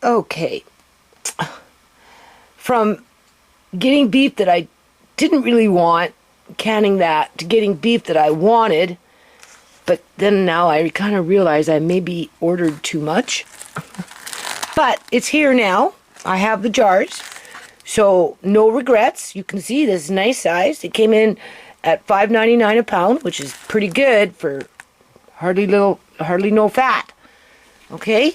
Okay. From getting beef that I didn't really want, canning that, to getting beef that I wanted, but then now I kind of realize I maybe ordered too much. But it's here now. I have the jars, so no regrets. You can see this nice size. It came in at $5.99 a pound, which is pretty good for hardly no fat. Okay,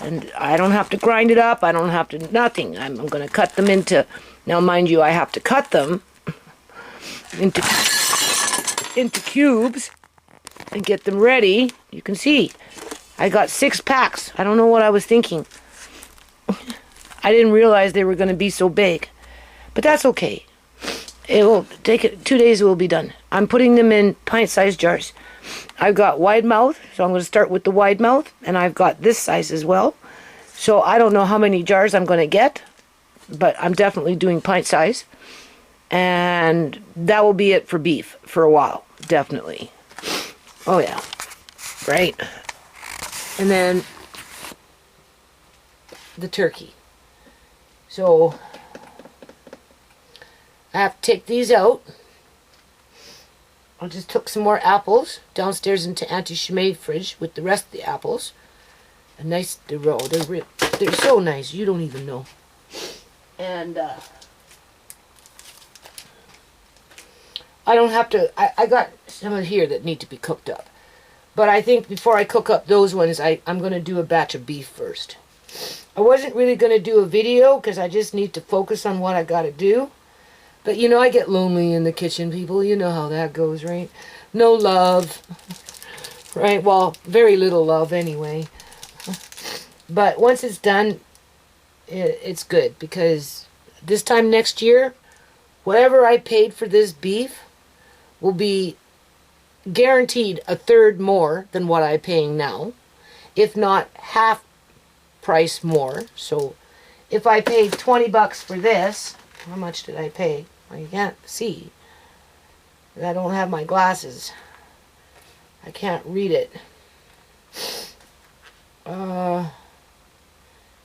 and I don't have to grind it up. I don't have to nothing. I'm going to cut them into. Now, mind you, I have to cut them into cubes and get them ready. You can see I got 6 packs. I don't know what I was thinking. I didn't realize they were going to be so big, but that's okay. It will take 2 days. It will be done. I'm putting them in pint-sized jars. I've got wide mouth, so I'm going to start with the wide mouth, and I've got this size as well. So I don't know how many jars I'm going to get, but I'm definitely doing pint size, and that will be it for beef for a while, definitely. Oh yeah, right. And then the turkey. So I have to take these out. I just took some more apples downstairs into Auntie Shimei's fridge with the rest of the apples. A nice, they're so nice, you don't even know. And I don't have to, I got some of here that need to be cooked up. But I think before I cook up those ones, I'm going to do a batch of beef first. I wasn't really going to do a video because I just need to focus on what I got to do. But you know, I get lonely in the kitchen, people. You know how that goes, right? No love. Right? Well, very little love anyway. But once it's done, it's good. Because this time next year, whatever I paid for this beef will be guaranteed a third more than what I'm paying now. If not half price more. So if I paid 20 bucks for this, how much did I pay? Well, you can't see. I don't have my glasses. I can't read it.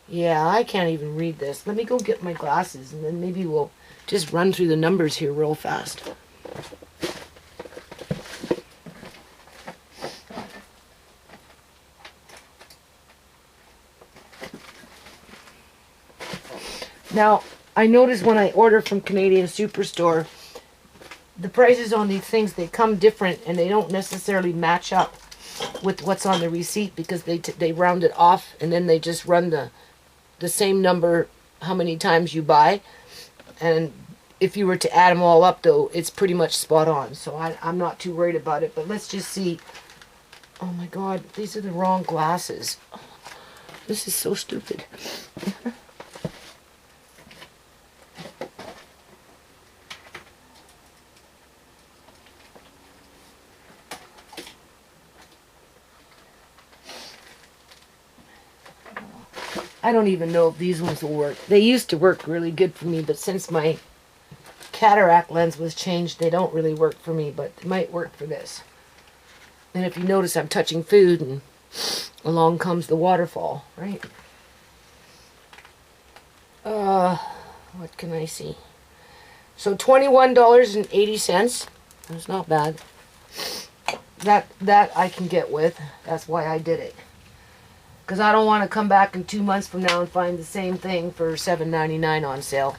Yeah, I can't even read this. Let me go get my glasses and then maybe we'll just run through the numbers here real fast. Now, I notice when I order from Canadian Superstore, the prices on these things, they come different and they don't necessarily match up with what's on the receipt because they round it off and then they just run the same number how many times you buy. And if you were to add them all up, though, it's pretty much spot on. So I'm not too worried about it. But let's just see. Oh my God, these are the wrong glasses. This is so stupid. I don't even know if these ones will work. They used to work really good for me, but since my cataract lens was changed, they don't really work for me, but they might work for this. And if you notice, I'm touching food, and along comes the waterfall, right? What can I see? So $21.80. That's not bad. That I can get with. That's why I did it. Because I don't want to come back in 2 months from now and find the same thing for $7.99 on sale.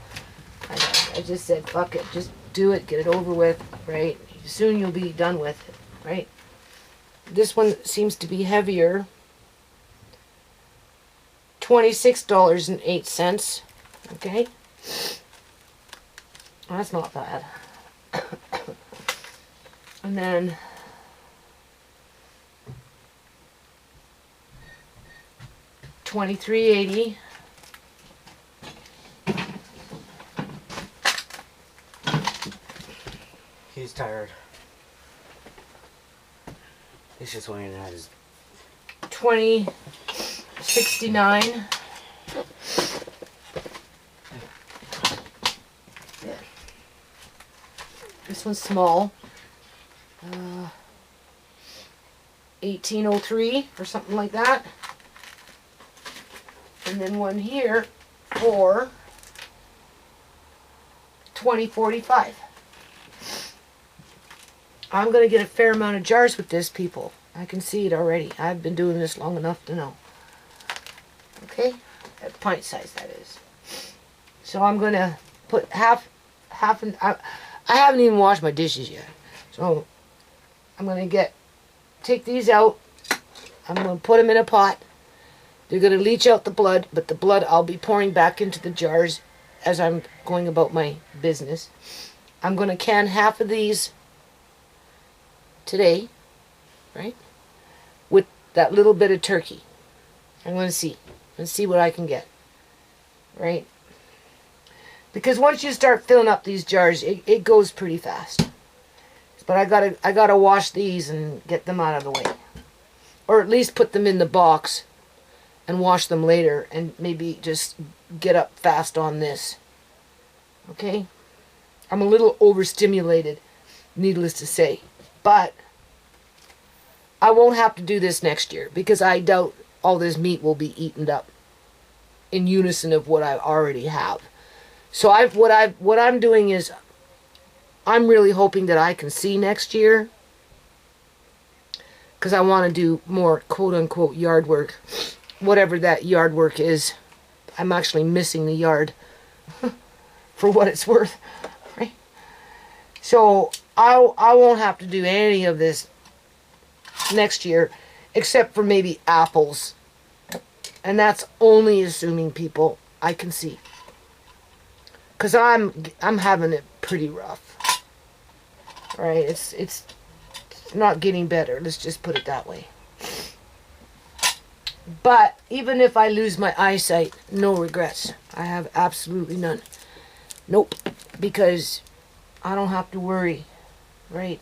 I just said, fuck it. Just do it. Get it over with, right? Soon you'll be done with it, right? This one seems to be heavier. $26.08. Okay? That's not bad. And then $23.80. He's tired. He's just waiting at his $20.69. This one's small. $18.03 or something like that. For and then one here for $20.45. I'm going to get a fair amount of jars with this, people. I can see it already. I've been doing this long enough to know. Okay? At pint size, that is. So I'm going to put half and I haven't even washed my dishes yet. So I'm going to take these out. I'm going to put them in a pot. They're going to leach out the blood, but the blood I'll be pouring back into the jars as I'm going about my business. I'm going to can half of these today, right? With that little bit of turkey. I'm going to see. Let's see what I can get. Right? Because once you start filling up these jars, it goes pretty fast. But I gotta wash these and get them out of the way. Or at least put them in the box and wash them later and maybe just get up fast on this. Okay? I'm a little overstimulated, needless to say. But I won't have to do this next year because I doubt all this meat will be eaten up in unison of what I already have. So what I'm doing is I'm really hoping that I can see next year because I want to do more quote-unquote yard work, whatever that yard work is. I'm actually missing the yard for what it's worth, right? So I won't have to do any of this next year except for maybe apples, and that's only assuming, people, I can see, because I'm having it pretty rough. Right? It's not getting better. Let's just put it that way. But even if I lose my eyesight, no regrets. I have absolutely none. Nope. Because I don't have to worry. Right?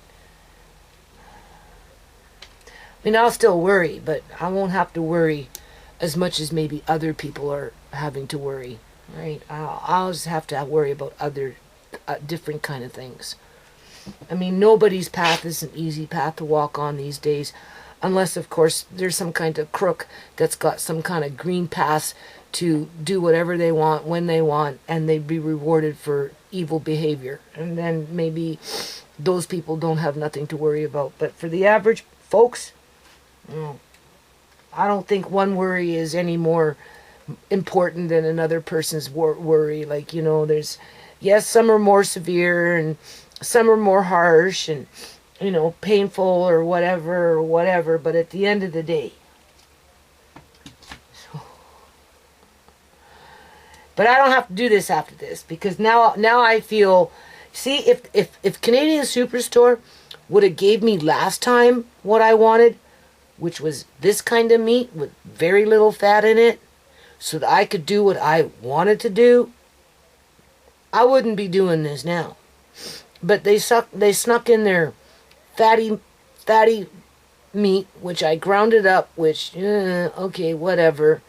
I mean, I'll still worry, but I won't have to worry as much as maybe other people are having to worry. Right? I'll just have to worry about other different kind of things. I mean, nobody's path is an easy path to walk on these days, unless, of course, there's some kind of crook that's got some kind of green pass to do whatever they want, when they want, and they'd be rewarded for evil behavior. And then maybe those people don't have nothing to worry about. But for the average folks, I don't think one worry is any more important than another person's worry. Like, you know, yes, some are more severe and some are more harsh and, you know, painful or whatever, but at the end of the day. But I don't have to do this after this, because now I feel, see, if Canadian Superstore would have gave me last time what I wanted, which was this kind of meat with very little fat in it, so that I could do what I wanted to do, I wouldn't be doing this now. But they snuck in their fatty meat, which I grounded up, which, okay, whatever.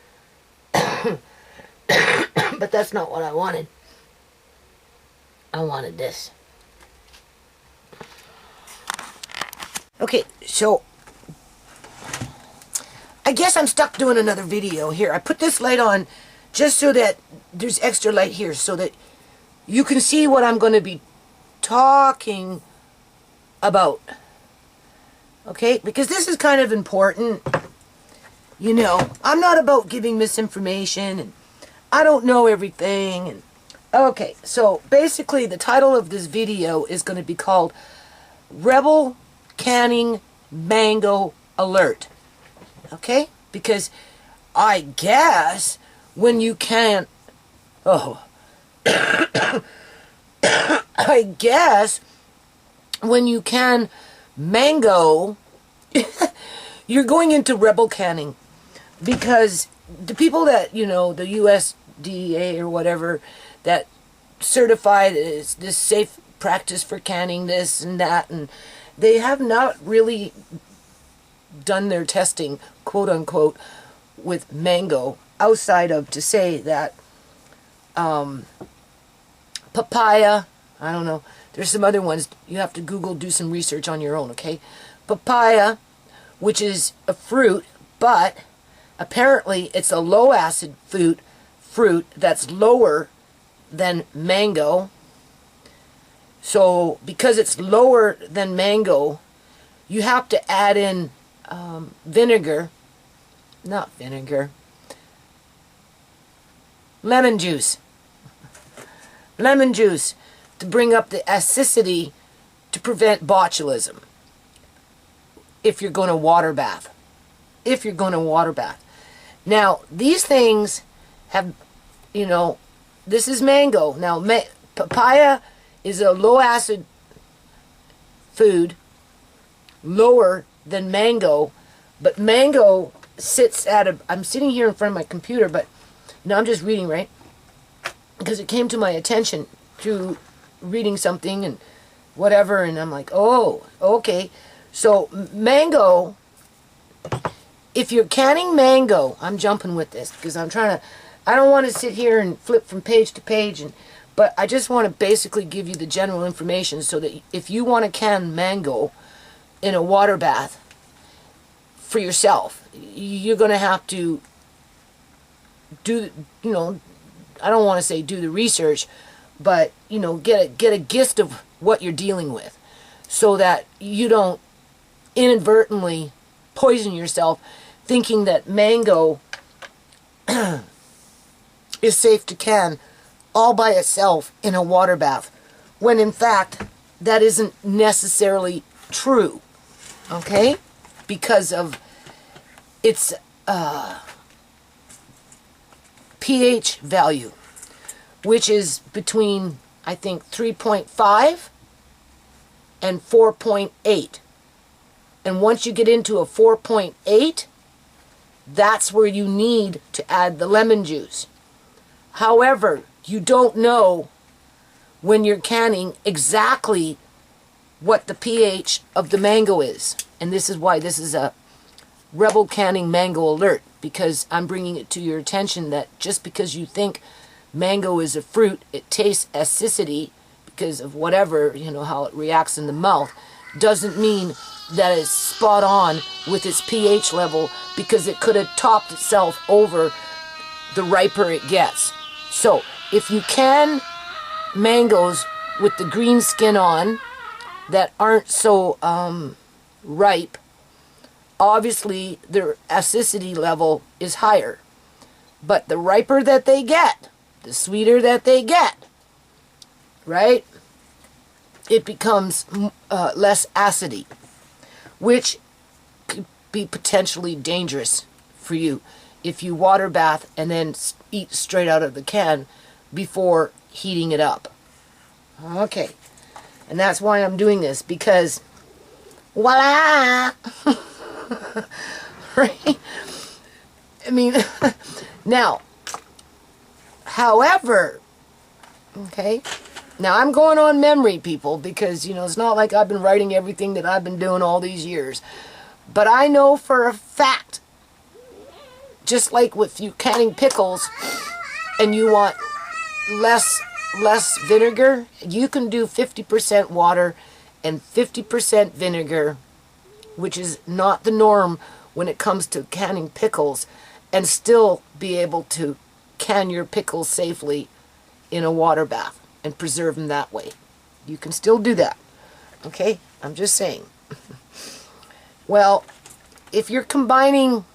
But that's not what I wanted. I wanted this. Okay, so I guess I'm stuck doing another video here. I put this light on just so that there's extra light here, so that you can see what I'm going to be talking about. Okay? Because this is kind of important. You know, I'm not about giving misinformation, and I don't know everything. And okay, so basically the title of this video is going to be called Rebel Canning Mango Alert. Okay? Because I guess when you can... I guess when you can mango, you're going into rebel canning, because the people that, you know, the USDA or whatever, that certify this safe practice for canning this and that, and they have not really done their testing, quote unquote, with mango, outside of to say that papaya, I don't know, there's some other ones, you have to Google, do some research on your own, okay? Papaya, which is a fruit, but Apparently, it's a low acid fruit that's lower than mango. So, because it's lower than mango, you have to add in lemon juice. Lemon juice to bring up the acidity to prevent botulism. If you're going to water bath. Now, these things have, this is mango. Now, papaya is a low acid food, lower than mango, but mango sits at I'm sitting here in front of my computer, but I'm just reading, right? Because it came to my attention through reading something and whatever, and I'm like, oh, okay. So mango, if you're canning mango, I'm jumping with this because I don't want to sit here and flip from page to page, but I just want to basically give you the general information so that if you want to can mango in a water bath for yourself, you're going to have to do, I don't want to say do the research, but, get a gist of what you're dealing with so that you don't inadvertently poison yourself thinking that mango is safe to can all by itself in a water bath, when in fact that isn't necessarily true, okay? Because of its pH value, which is between, I think, 3.5 and 4.8. And once you get into a 4.8, that's where you need to add the lemon juice. However, you don't know when you're canning exactly what the pH of the mango is. And this is why this is a Rebel Canning Mango Alert, because I'm bringing it to your attention that just because you think mango is a fruit, it tastes acidity because of whatever, how it reacts in the mouth, doesn't mean that it's spot on with its pH level, because it could have topped itself over the riper it gets. So, if you can mangoes with the green skin on that aren't so ripe, obviously their acidity level is higher. But the riper that they get, the sweeter that they get, right, it becomes less acidy, which could be potentially dangerous for you if you water bath and then eat straight out of the can before heating it up. Okay, and that's why I'm doing this, because voila! Right? I mean, now, however, okay, now I'm going on memory, people, because, it's not like I've been writing everything that I've been doing all these years. But I know for a fact, just like with you canning pickles, and you want less vinegar, you can do 50% water and 50% vinegar, which is not the norm when it comes to canning pickles, and still be able to can your pickles safely in a water bath and preserve them that way. You can still do that. Okay? I'm just saying. Well, if you're combining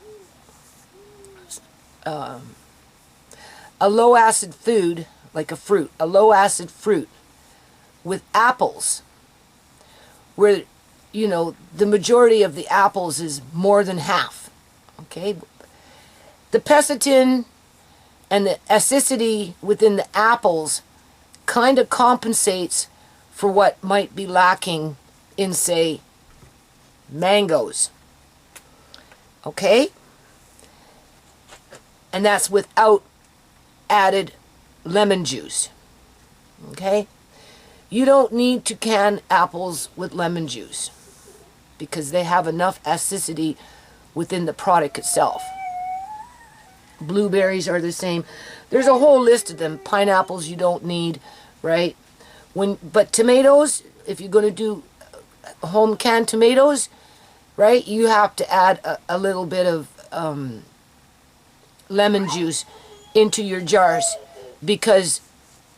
a low acid food, like a low acid fruit, with apples, where, the majority of the apples is more than half, okay? The pectin and the acidity within the apples kind of compensates for what might be lacking in, say, mangoes, okay? And that's without added lemon juice, okay? You don't need to can apples with lemon juice because they have enough acidity within the product itself. Blueberries are the same. There's a whole list of them. Pineapples you don't need, right? But tomatoes, if you're going to do home canned tomatoes, right, you have to add a little bit of lemon juice into your jars, because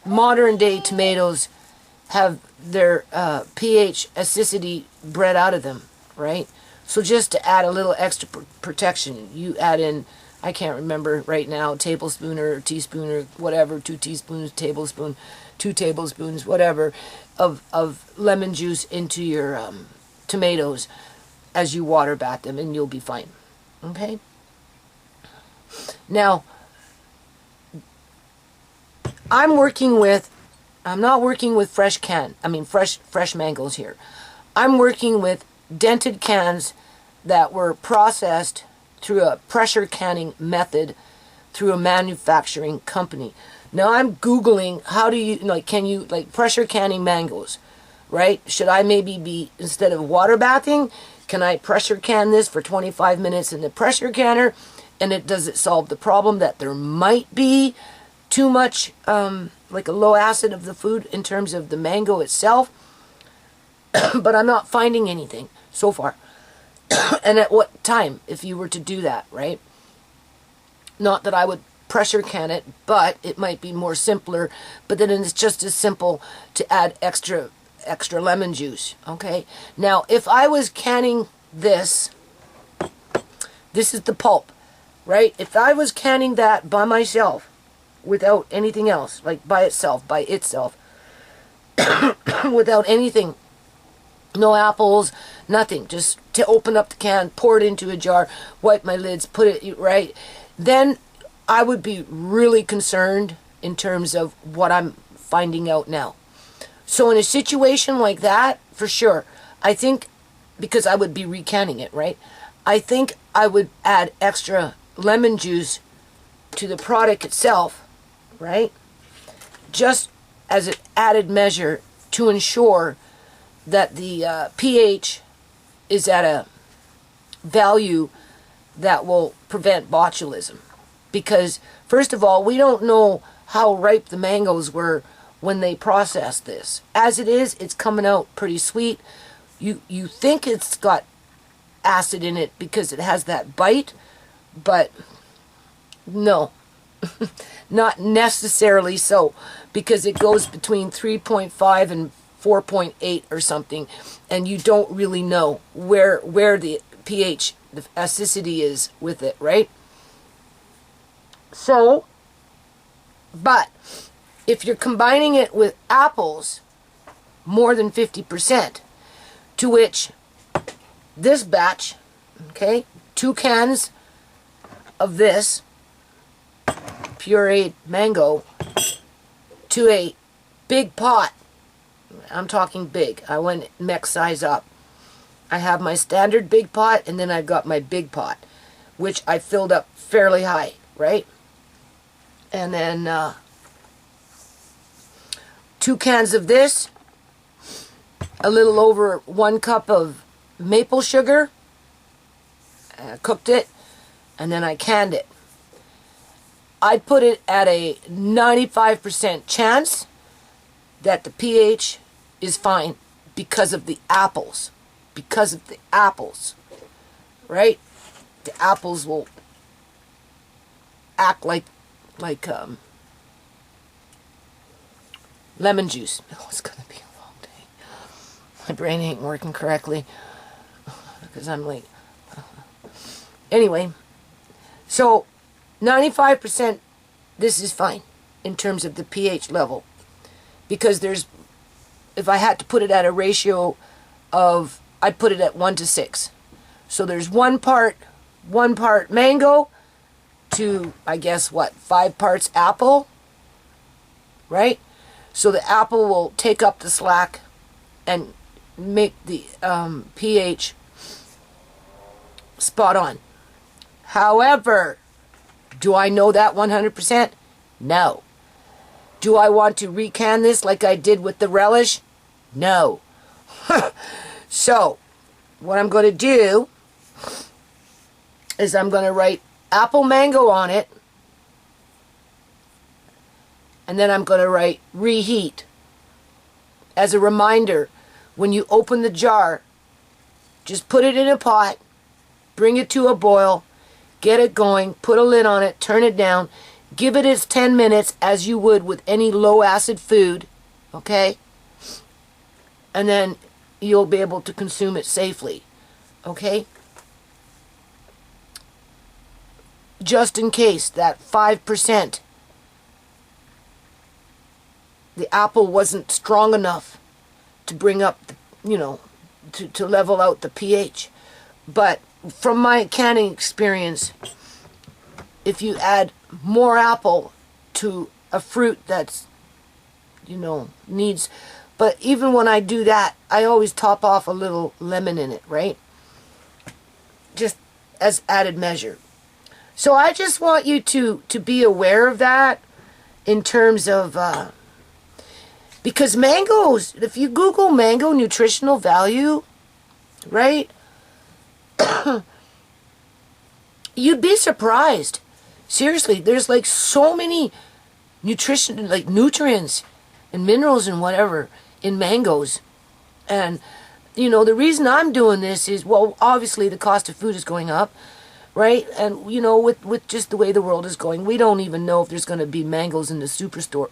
modern day tomatoes have their pH acidity bred out of them, right? So just to add a little extra protection, you add in, I can't remember right now, tablespoon or teaspoon or whatever, 2 teaspoons, tablespoon, 2 tablespoons, whatever, of lemon juice into your tomatoes as you water bath them, and you'll be fine. Okay? Now, I'm not working with fresh mangoes here. I'm working with dented cans that were processed through a pressure canning method through a manufacturing company. Now I'm Googling, how do you, can you, pressure canning mangoes, right? Should I maybe be, instead of water bathing, can I pressure can this for 25 minutes in the pressure canner? And does it solve the problem that there might be too much, like a low acid of the food in terms of the mango itself? But I'm not finding anything so far. And at what time, if you were to do that, right? Not that I would pressure can it, but it might be more simpler. But then it's just as simple to add extra lemon juice, okay? Now, if I was canning this is the pulp, right? If I was canning that by myself, without anything else, like by itself, without anything, no apples, nothing, just to open up the can, pour it into a jar, wipe my lids, put it right, then I would be really concerned in terms of what I'm finding out now. So in a situation like that, for sure, I think, because I would be recanning it, right? I think I would add extra lemon juice to the product itself, right? Just as an added measure to ensure that the pH is at a value that will prevent botulism. Because, first of all, we don't know how ripe the mangoes were when they processed this. As it is, it's coming out pretty sweet. You think it's got acid in it because it has that bite, but no, not necessarily so, because it goes between 3.5 and 4.8 or something, and you don't really know where the pH, the acidity is with it, right? So, but if you're combining it with apples, more than 50%, to which this batch, okay, 2 cans of this pureed mango to a big pot. I'm talking big. I went mech size up. I have my standard big pot, and then I've got my big pot, which I filled up fairly high, right? And then 2 cans of this, a little over 1 cup of maple sugar, cooked it, and then I canned it. I put it at a 95% chance that the pH is fine because of the apples. Because of the apples, right? The apples will act like lemon juice. Oh, it's gonna be a long day. My brain ain't working correctly because I'm like, anyway. So 95%, this is fine in terms of the pH level, because if I had to put it at a ratio of, I'd put it at 1 to 6. So there's 1 part mango to, I guess, 5 parts apple, right? So the apple will take up the slack and make the pH spot on. However, do I know that 100%? No. Do I want to recan this like I did with the relish? No. So, what I'm going to do is I'm going to write apple mango on it, and then I'm going to write reheat. As a reminder, when you open the jar, just put it in a pot, bring it to a boil, get it going, put a lid on it, turn it down, give it its 10 minutes as you would with any low acid food, okay? And then you'll be able to consume it safely, okay? Just in case that 5%, the apple wasn't strong enough to bring up, to level out the pH. But from my canning experience, if you add more apple to a fruit that's, needs, but even when I do that, I always top off a little lemon in it, right? Just as added measure. So I just want you to be aware of that in terms of, because mangoes, if you Google mango nutritional value, right, you'd be surprised. Seriously, there's like so many nutrients and minerals and whatever in mangoes. And, the reason I'm doing this is, well, obviously the cost of food is going up. Right? And, with just the way the world is going, we don't even know if there's going to be mangoes in the superstore,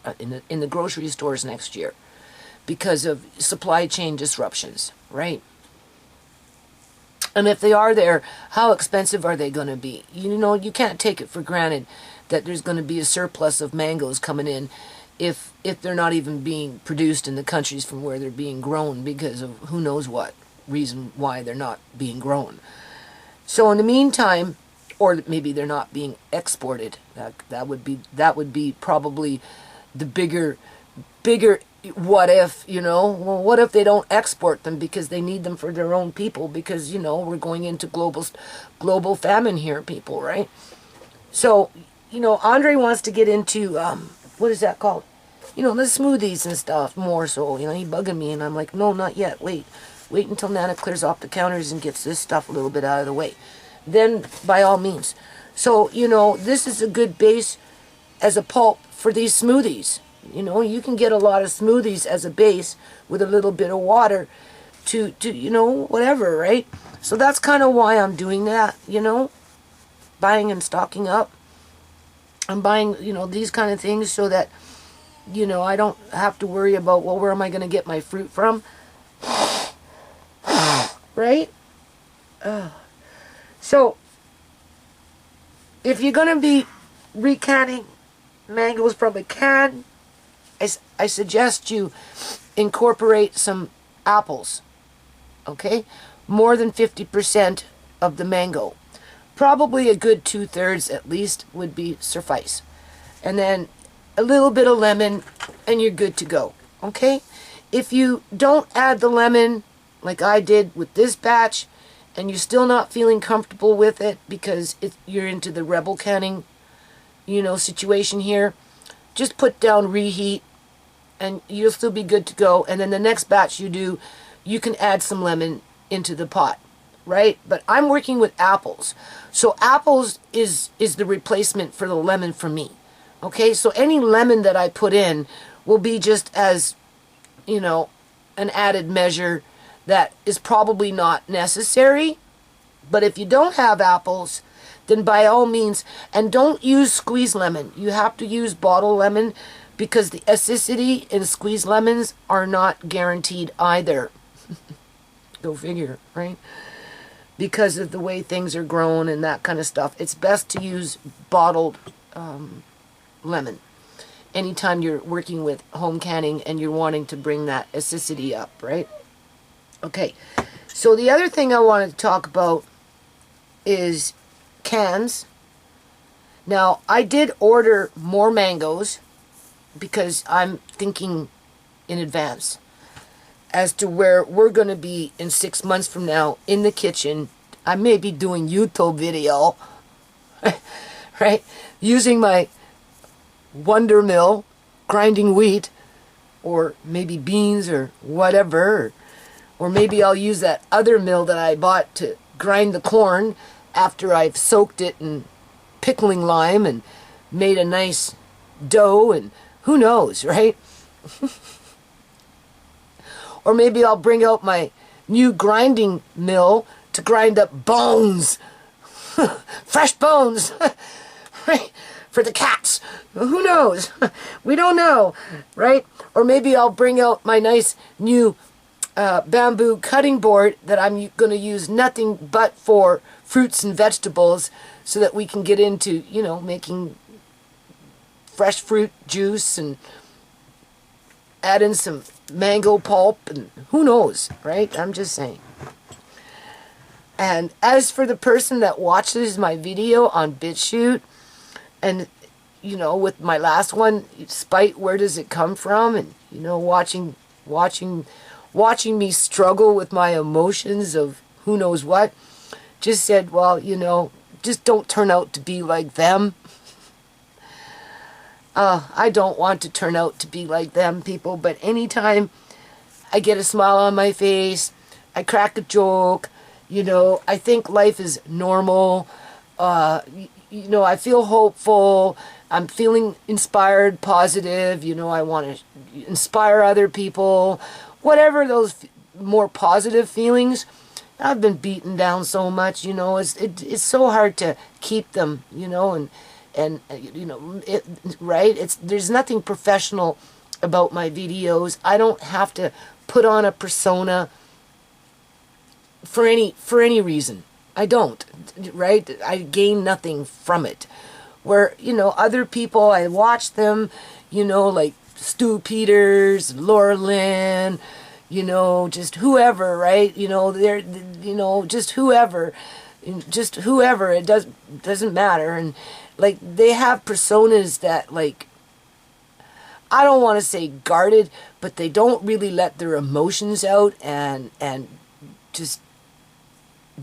in the grocery stores next year because of supply chain disruptions, right? And if they are there, how expensive are they going to be? You can't take it for granted that there's going to be a surplus of mangoes coming in if they're not even being produced in the countries from where they're being grown because of who knows what reason why they're not being grown. So in the meantime, or maybe they're not being exported. That would be probably the bigger what if, well, what if they don't export them because they need them for their own people because, we're going into global famine here, people, right? So, Andre wants to get into, what is that called? The smoothies and stuff more so, he bugging me and I'm like, no, not yet, wait until Nana clears off the counters and gets this stuff a little bit out of the way. Then, by all means. So, this is a good base as a pulp for these smoothies. You can get a lot of smoothies as a base with a little bit of water to whatever, right? So that's kind of why I'm doing that, buying and stocking up. I'm buying, these kind of things so that, I don't have to worry about, well, where am I going to get my fruit from? Right? So, if you're going to be recanning mangoes from a can, I suggest you incorporate some apples, okay? More than 50% of the mango. Probably a good 2/3 at least would be suffice. And then a little bit of lemon and you're good to go, okay? If you don't add the lemon, like I did with this batch, and you're still not feeling comfortable with it because you're into the rebel canning, situation here, just put down reheat and you'll still be good to go. And then the next batch you do, you can add some lemon into the pot, right? But I'm working with apples. So apples is the replacement for the lemon for me. Okay, so any lemon that I put in will be just as, an added measure that is probably not necessary. But if you don't have apples, then by all means, and don't use squeezed lemon. You have to use bottled lemon because the acidity in squeezed lemons are not guaranteed either. Go figure, right? Because of the way things are grown and that kind of stuff. It's best to use bottled lemon anytime you're working with home canning and you're wanting to bring that acidity up, right? Okay, so the other thing I wanted to talk about is cans. Now, I did order more mangoes because I'm thinking in advance as to where we're going to be in 6 months from now in the kitchen. I may be doing YouTube video, right? Using my Wonder Mill, grinding wheat, or maybe beans or whatever, or maybe I'll use that other mill that I bought to grind the corn after I've soaked it in pickling lime and made a nice dough, and who knows, right? Or maybe I'll bring out my new grinding mill to grind up bones. Fresh bones. Right? For the cats. Who knows? We don't know, right? Or maybe I'll bring out my nice new bamboo cutting board that I'm going to use nothing but for fruits and vegetables so that we can get into, you know, making fresh fruit juice and add in some mango pulp and who knows, right? I'm just saying. And as for the person that watches my video on BitChute, and you know, with my last one, Spite, where does it come from? And you know, watching me struggle with my emotions of who knows what, just said, well, you know, just don't turn out to be like them. I don't want to turn out to be like them, people, but anytime I get a smile on my face, I crack a joke, you know, I think life is normal, you know, I feel hopeful, I'm feeling inspired, positive, you know, I want to inspire other people, whatever those more positive feelings. I've been beaten down so much, you know, it's so hard to keep them, you know, and you know, right? There's nothing professional about my videos. I don't have to put on a persona for any reason. I don't, right? I gain nothing from it. Where, you know, other people, I watch them, you know, like Stu Peters, Laura Lynn, you know, just whoever, right? You know, they're, you know, just whoever, it doesn't matter. And like, they have personas that, like, I don't want to say guarded, but they don't really let their emotions out and just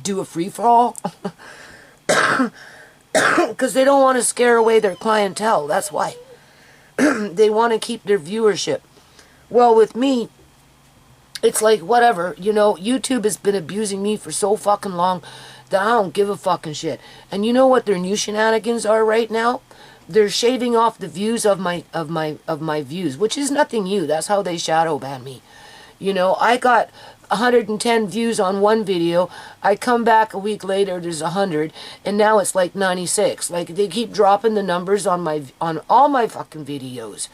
do a free-for-all. Because they don't want to scare away their clientele. That's why. They want to keep their viewership. Well, with me, it's like, whatever. You know, YouTube has been abusing me for so fucking long that I don't give a fucking shit. And you know what their new shenanigans are right now? They're shaving off the views of my views, which is nothing new. That's how they shadow ban me. You know, I got 110 views on one video. I come back a week later, there's 100, and now it's like 96. Like, they keep dropping the numbers on all my fucking videos.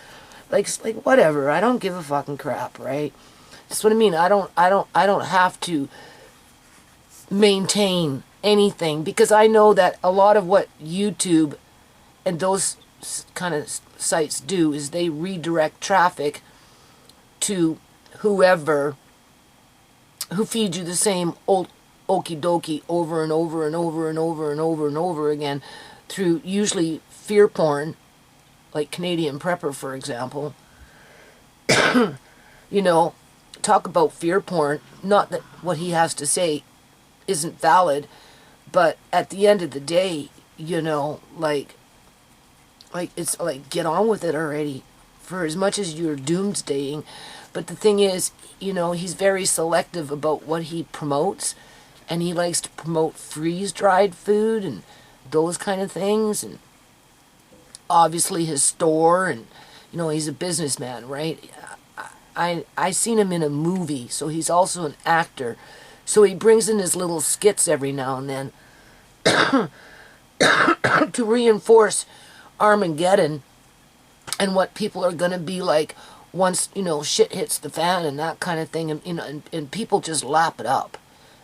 Like, it's like, whatever. I don't give a fucking crap, right? That's what I mean. I don't have to maintain anything, because I know that a lot of what YouTube and those kind of sites do is they redirect traffic to whoever who feeds you the same old okie dokie over and over and over and over and over and over again through usually fear porn, like Canadian Prepper, for example. You know, talk about fear porn. Not that what he has to say isn't valid, but at the end of the day, you know, like it's like, get on with it already, for as much as you're doomsdaying. But the thing is, you know, he's very selective about what he promotes, and he likes to promote freeze-dried food and those kind of things, and obviously his store, and, you know, he's a businessman, right? I seen him in a movie, so he's also an actor, so he brings in his little skits every now and then to reinforce Armageddon and what people are going to be like once, you know, shit hits the fan and that kind of thing, and, you know, and people just lap it up.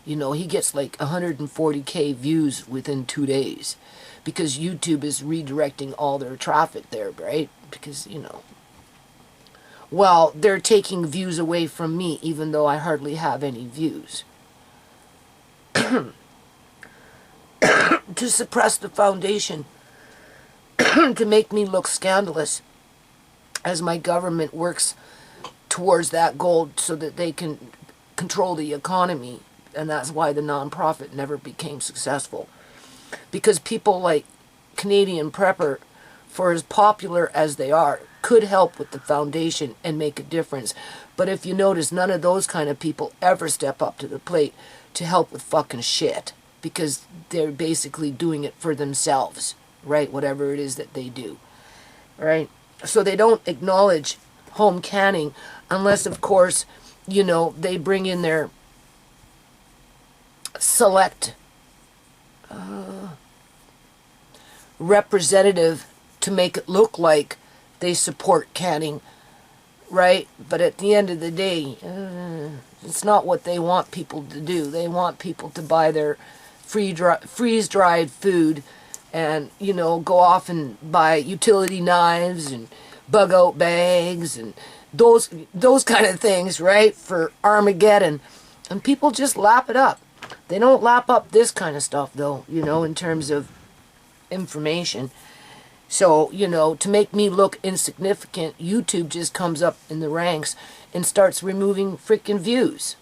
You know, he gets like 140K views within 2 days because YouTube is redirecting all their traffic there, right? Because, you know, well, they're taking views away from me, even though I hardly have any views. To suppress the foundation, to make me look scandalous, as my government works towards that goal so that they can control the economy. And that's why the non-profit never became successful. Because people like Canadian Prepper, for as popular as they are, could help with the foundation and make a difference. But if you notice, none of those kind of people ever step up to the plate to help with fucking shit. Because they're basically doing it for themselves, right? Whatever it is that they do, right? So they don't acknowledge home canning unless, of course, you know, they bring in their select representative to make it look like they support canning, right? But at the end of the day, it's not what they want people to do. They want people to buy their freeze-dried food and, you know, go off and buy utility knives and bug-out bags and those kind of things, right, for Armageddon. And people just lap it up. They don't lap up this kind of stuff, though, you know, in terms of information. So, you know, to make me look insignificant, YouTube just comes up in the ranks and starts removing freaking views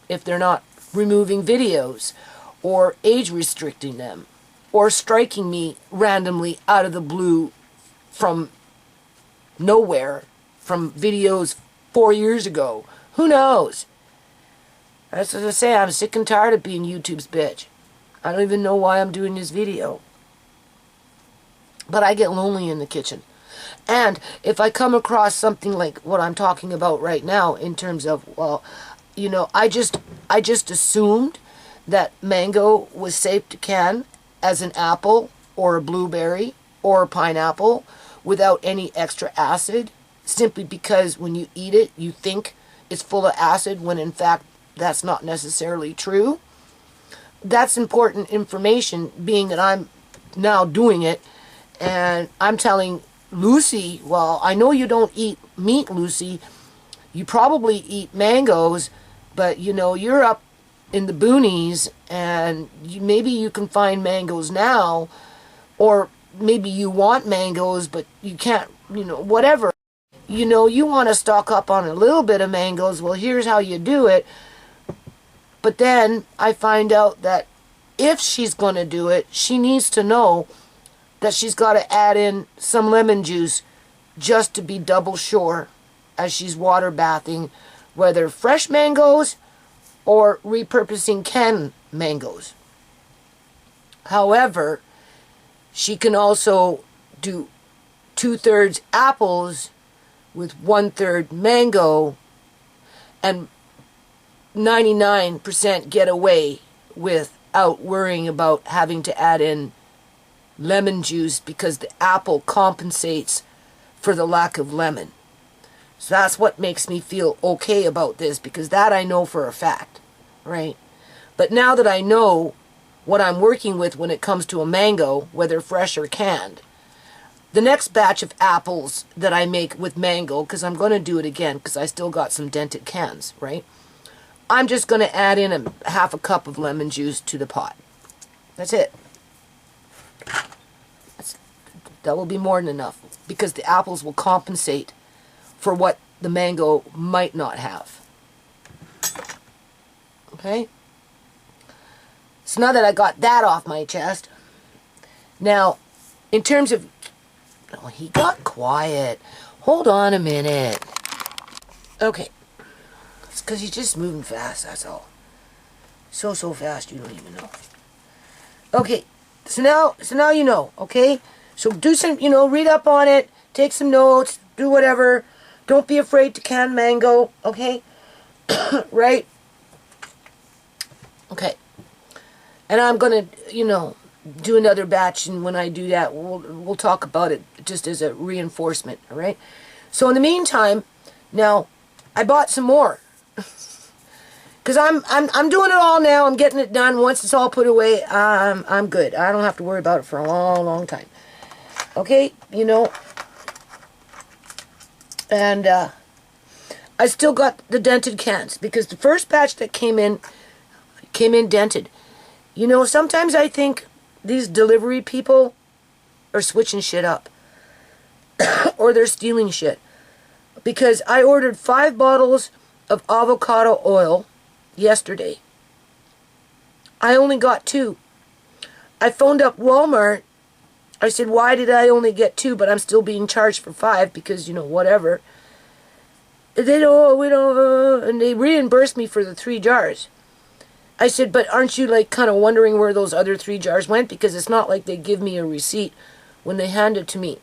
if they're not removing videos or age restricting them or striking me randomly out of the blue from nowhere from videos 4 years ago. Who knows? That's what I say. I'm sick and tired of being YouTube's bitch. I don't even know why I'm doing this video. But I get lonely in the kitchen. And if I come across something like what I'm talking about right now in terms of, well, you know, I just assumed that mango was safe to can as an apple or a blueberry or a pineapple without any extra acid, simply because when you eat it, you think it's full of acid when in fact that's not necessarily true. That's important information, being that I'm now doing it. And I'm telling Lucy, well, I know you don't eat meat, Lucy. You probably eat mangoes, but, you know, you're up in the boonies, and maybe you can find mangoes now, or maybe you want mangoes, but you can't, you know, whatever. You know, you want to stock up on a little bit of mangoes. Well, here's how you do it. But then I find out that if she's going to do it, she needs to know that she's got to add in some lemon juice just to be double sure as she's water bathing, whether fresh mangoes or repurposing canned mangoes. However, she can also do 2/3 apples with 1/3 mango and 99% get away without worrying about having to add in lemon juice, because the apple compensates for the lack of lemon. So that's what makes me feel okay about this, because that I know for a fact, right? But now that I know what I'm working with when it comes to a mango, whether fresh or canned, the next batch of apples that I make with mango, because I'm going to do it again because I still got some dented cans, right? I'm just going to add in a half a cup of lemon juice to the pot. That's it. That will be more than enough, because the apples will compensate for what the mango might not have. Okay? So now that I got that off my chest, now, in terms of... Oh, he got quiet. Hold on a minute. Okay. It's because he's just moving fast, that's all. So fast you don't even know. Okay. So now you know, okay? So do some, you know, read up on it, take some notes, do whatever. Don't be afraid to can mango, okay? Right? Okay. And I'm going to, you know, do another batch, and when I do that, we'll talk about it just as a reinforcement, all right? So in the meantime, now, I bought some more. Because I'm doing it all now. I'm getting it done. Once it's all put away, I'm good. I don't have to worry about it for a long, long time. Okay, you know. And I still got the dented cans, because the first batch that came in dented. You know, sometimes I think these delivery people are switching shit up. Or they're stealing shit. Because I ordered 5 bottles of avocado oil yesterday. I only got 2. I phoned up Walmart. I said, why did I only get 2, but I'm still being charged for 5, because, you know, whatever. They don't, and they reimbursed me for the 3 jars. I said, but aren't you, like, kind of wondering where those other 3 jars went? Because it's not like they give me a receipt when they hand it to me,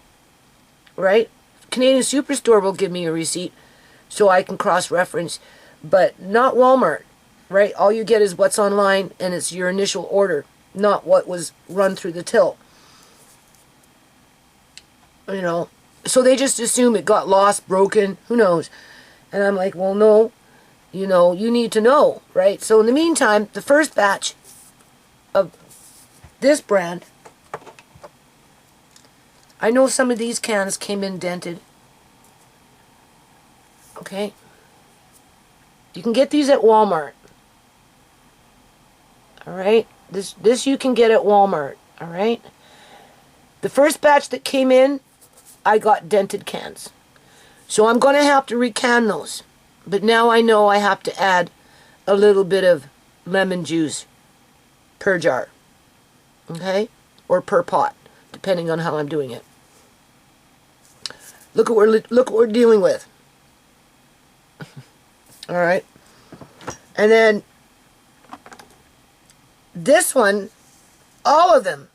right? Canadian Superstore will give me a receipt so I can cross-reference, but not Walmart, right? All you get is what's online, and it's your initial order, not what was run through the till. you know. So they just assume it got lost, broken, who knows. And I'm like, well, no, you know, you need to know, right? So in the meantime, the first batch of this brand, I know some of these cans came in dented. Okay. You can get these at Walmart. Alright? This you can get at Walmart. Alright? The first batch that came in, I got dented cans. So I'm going to have to recan those. But now I know I have to add a little bit of lemon juice per jar. Okay? Or per pot, depending on how I'm doing it. Look what we're dealing with. Alright? And then this one, all of them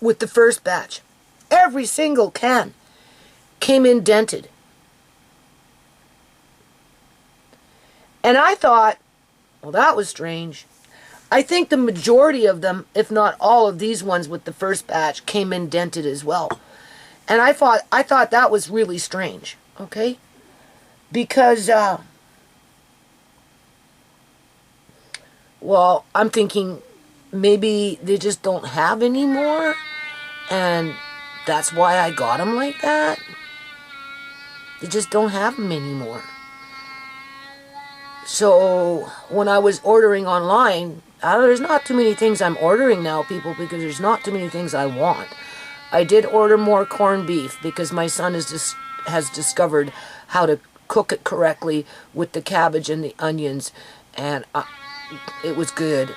with the first batch, every single can came in dented. And I thought, well, that was strange. I think the majority of them, if not all of these ones with the first batch, came in dented as well. And I thought that was really strange, okay? Because, well, I'm thinking maybe they just don't have any more, and that's why I got them like that. They just don't have them anymore. So when I was ordering online, there's not too many things I'm ordering now, people, because there's not too many things I want. I did order more corned beef because my son has discovered how to cook it correctly with the cabbage and the onions, and it was good.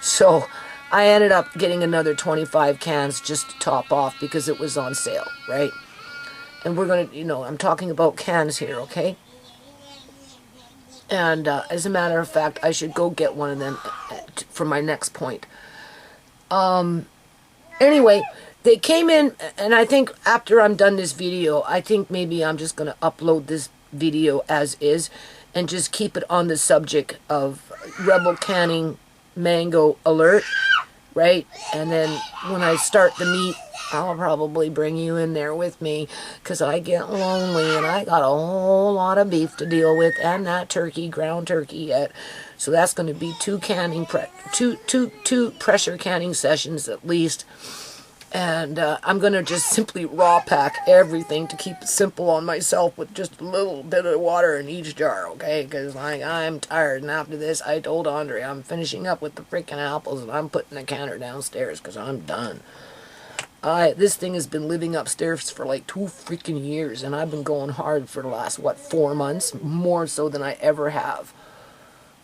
So I ended up getting another 25 cans just to top off because it was on sale, right? And we're going to, you know, I'm talking about cans here, okay? And as a matter of fact, I should go get one of them for my next point. Anyway, they came in, and I think after I'm done this video, I think maybe I'm just going to upload this video as is and just keep it on the subject of Rebel Canning Mango Alert, right? And then when I start the meat, I'll probably bring you in there with me because I get lonely and I got a whole lot of beef to deal with and that turkey, ground turkey yet. So that's going to be two pressure canning sessions at least. And I'm going to just simply raw pack everything to keep it simple on myself with just a little bit of water in each jar, okay? Because I'm tired, and after this, I told Andre I'm finishing up with the freaking apples, and I'm putting the canner downstairs because I'm done. This thing has been living upstairs for like 2 freaking years, and I've been going hard for the last, 4 months? More so than I ever have.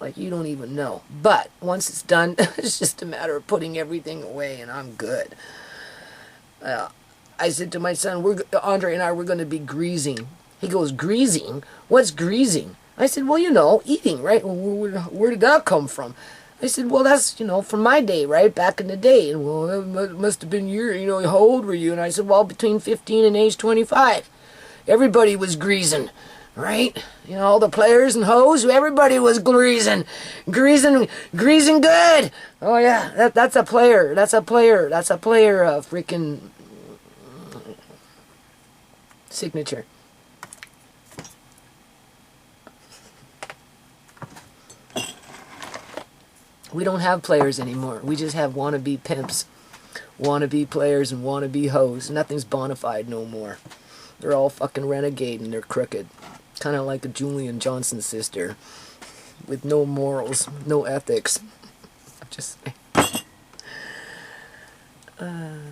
Like, you don't even know. But once it's done, it's just a matter of putting everything away, and I'm good. I said to my son, Andre and I were going to be greasing. He goes, greasing? What's greasing? I said, well, you know, eating, right? Well, where did that come from? I said, well, that's, you know, from my day, right? Back in the day. And, well, that must have been you know, how old were you? And I said, well, between 15 and age 25. Everybody was greasing, right? You know, all the players and hoes, everybody was greasing good. Oh, yeah, that's a player, freaking signature. We don't have players anymore. We just have wannabe pimps, wannabe players, and wannabe hoes. Nothing's bona fide no more. They're all fucking renegade and they're crooked. Kind of like a Julian Johnson sister with no morals, no ethics. I'm just saying.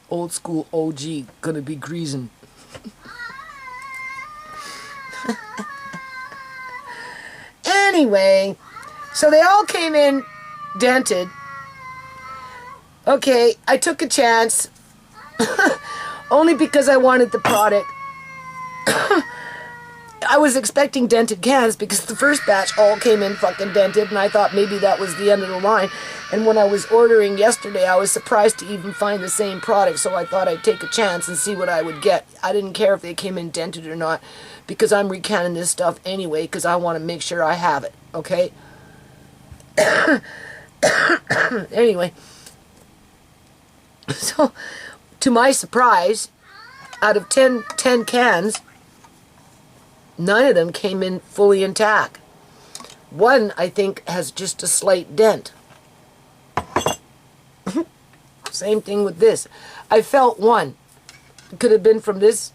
Old school OG gonna be greasing. Anyway, so they all came in dented. Okay, I took a chance. Only because I wanted the product. I was expecting dented cans because the first batch all came in fucking dented, and I thought maybe that was the end of the line. And when I was ordering yesterday, I was surprised to even find the same product, so I thought I'd take a chance and see what I would get. I didn't care if they came in dented or not, because I'm recanning this stuff anyway, because I want to make sure I have it, okay? Anyway, so to my surprise, out of 10 cans, 9 of them came in fully intact. One, I think, has just a slight dent. Same thing with this. I felt one. It could have been from this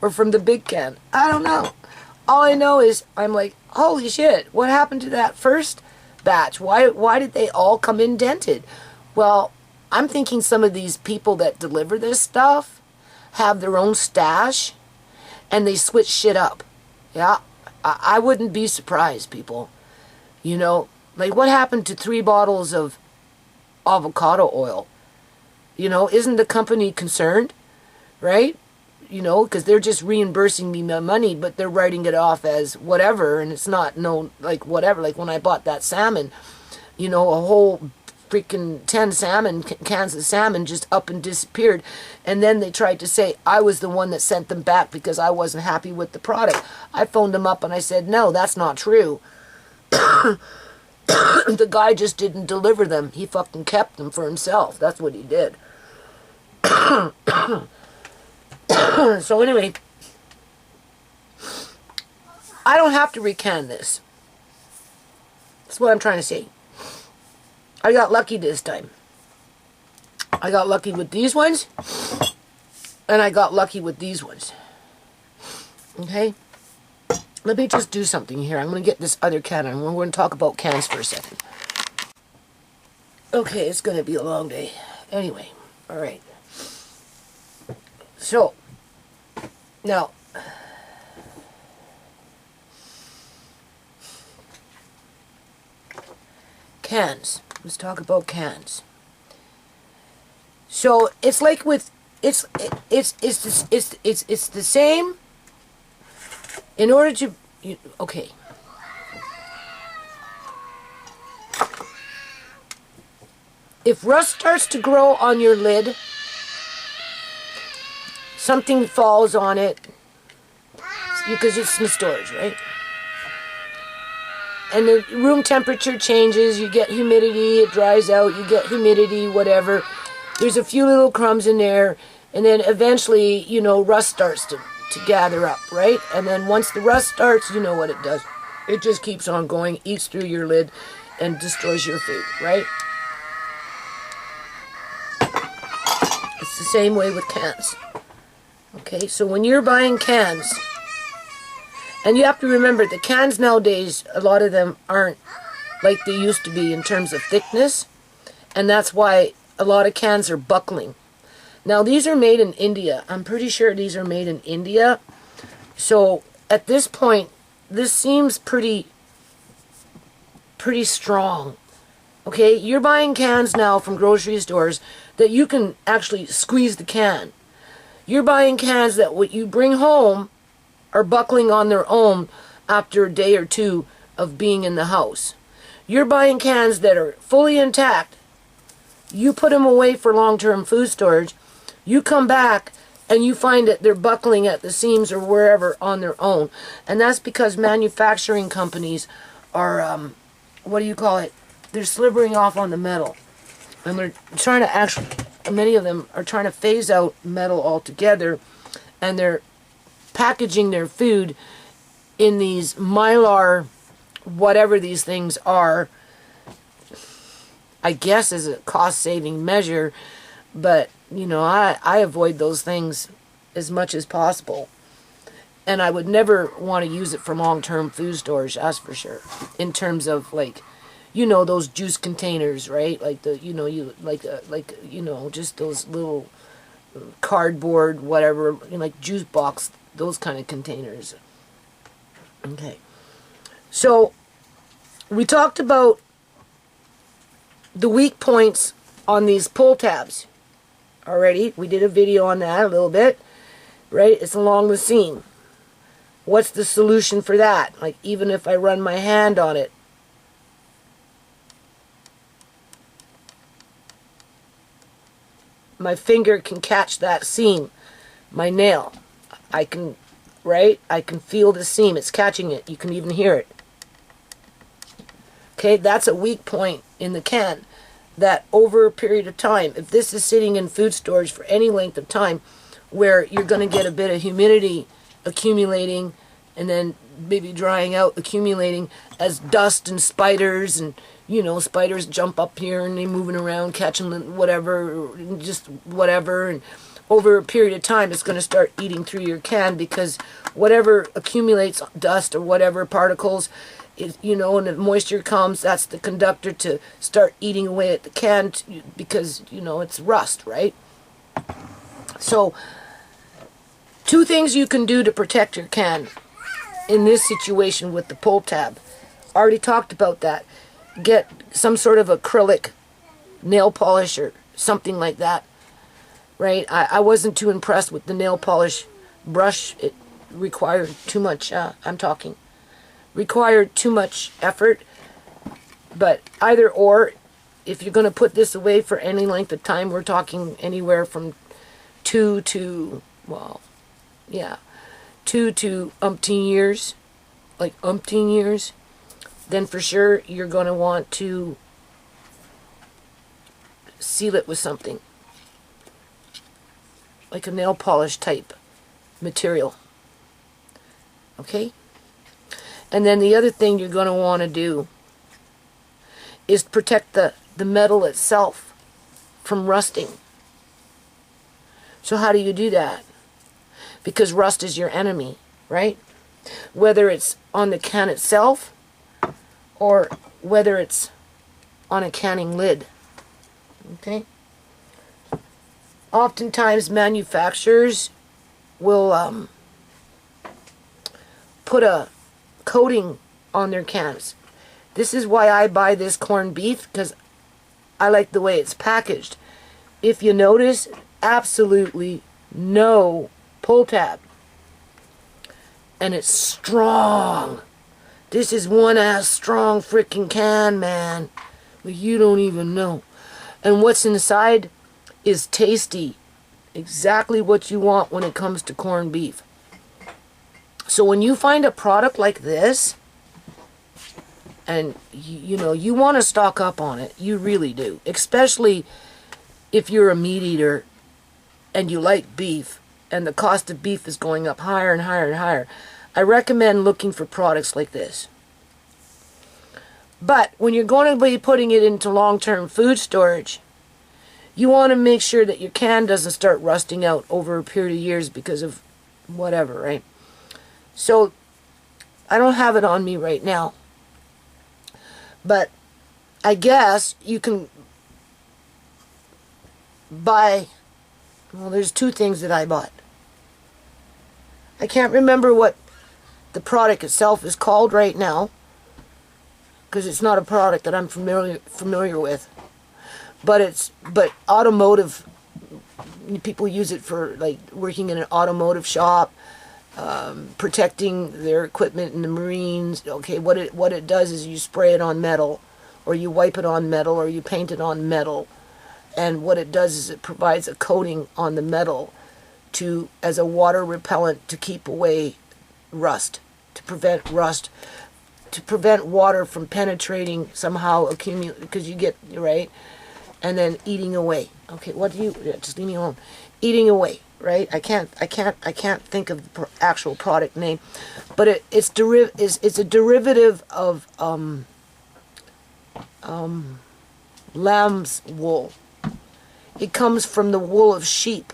or from the big can. I don't know. All I know is I'm like, holy shit, what happened to that first batch? Why did they all come in dented? Well, I'm thinking some of these people that deliver this stuff have their own stash and they switch shit up. Yeah, I wouldn't be surprised, people. You know, like what happened to 3 bottles of avocado oil? You know, isn't the company concerned? Right? You know, because they're just reimbursing me my money, but they're writing it off as whatever, and it's not like whatever. Like when I bought that salmon, you know, a whole freaking 10 cans of salmon just up and disappeared, and then they tried to say I was the one that sent them back because I wasn't happy with the product. I phoned them up and I said, no, that's not true. The guy just didn't deliver them. He fucking kept them for himself. That's what he did. So anyway, I don't have to recan this. That's what I'm trying to say. I got lucky this time. I got lucky with these ones, and I got lucky with these ones. Okay? Let me just do something here. I'm going to get this other can, and we're going to talk about cans for a second. Okay, it's going to be a long day. Anyway, all right. So, now, cans. Let's talk about cans. So it's like with it's the same. In order to okay. If rust starts to grow on your lid, something falls on it because it's in storage, right? And the room temperature changes, you get humidity, it dries out, you get humidity, whatever. There's a few little crumbs in there, and then eventually, you know, rust starts to gather up, right? And then once the rust starts, you know what it does. It just keeps on going, eats through your lid, and destroys your food, right? It's the same way with cans. Okay, so when you're buying cans, and you have to remember, the cans nowadays, a lot of them aren't like they used to be in terms of thickness, and that's why a lot of cans are buckling. Now, these are made in India. I'm pretty sure these are made in India. So, at this point, this seems pretty strong. Okay, you're buying cans now from grocery stores that you can actually squeeze the can. You're buying cans that what you bring home are buckling on their own after a day or two of being in the house. You're buying cans that are fully intact. You put them away for long-term food storage. You come back and you find that they're buckling at the seams or wherever on their own. And that's because manufacturing companies are, what do you call it? They're slivering off on the metal. And they're trying to actually, many of them are trying to phase out metal altogether. And they're packaging their food in these mylar, whatever these things are, I guess as a cost-saving measure, but, you know, I avoid those things as much as possible. And I would never want to use it for long-term food storage, that's for sure. In terms of, like, you know, those juice containers, right? Like, you know, just those little cardboard, whatever, you know, like juice box, those kind of containers. Okay. So, we talked about the weak points on these pull tabs already. We did a video on that a little bit, right? It's along the seam. What's the solution for that? Like, even if I run my hand on it, my finger can catch that seam, my nail. I can, right? I can feel the seam. It's catching it. You can even hear it. Okay, that's a weak point in the can. that over a period of time, if this is sitting in food storage for any length of time, where you're going to get a bit of humidity accumulating and then maybe drying out, accumulating as dust and spiders, and spiders jump up here and they're moving around catching whatever, just whatever, and over a period of time it's going to start eating through your can, because whatever accumulates, dust or whatever particles, and the moisture comes, that's the conductor to start eating away at the can, because it's rust, right? So 2 things you can do to protect your can in this situation with the pull tab. Already talked about that. Get some sort of acrylic nail polish or something like that, right? I wasn't too impressed with the nail polish brush. It required too much, required too much effort. But either or, if you're going to put this away for any length of time, we're talking anywhere from 2 to umpteen years, then for sure you're going to want to seal it with something like a nail polish type material. Okay? And then the other thing you're going to want to do is protect the metal itself from rusting. So how do you do that? Because rust is your enemy, right? Whether it's on the can itself or whether it's on a canning lid. Okay? Oftentimes manufacturers will put a coating on their cans. This is why I buy this corned beef, because I like the way it's packaged. If you notice, absolutely no pull tab. And it's strong. This is one ass strong freaking can, man. But you don't even know. And what's inside is tasty. Exactly what you want when it comes to corned beef. So when you find a product like this, and you want to stock up on it, you really do. Especially if you're a meat eater and you like beef, and the cost of beef is going up higher and higher and higher. I recommend looking for products like this. But when you're going to be putting it into long-term food storage, you want to make sure that your can doesn't start rusting out over a period of years because of whatever, right? So I don't have it on me right now, but I guess you can buy, well, there's 2 things that I bought. I can't remember what the product itself is called right now, because it's not a product that I'm familiar with. But automotive, people use it for like working in an automotive shop, protecting their equipment in the Marines. Okay, what it does is you spray it on metal, or you wipe it on metal, or you paint it on metal, and what it does is it provides a coating on the metal as a water repellent to keep away rust, to prevent water from penetrating, somehow accumulate, because you get, right, and then eating away. Okay, just leave me alone. Eating away, right? I can't think of the actual product name, but it's a derivative of lamb's wool. It comes from the wool of sheep.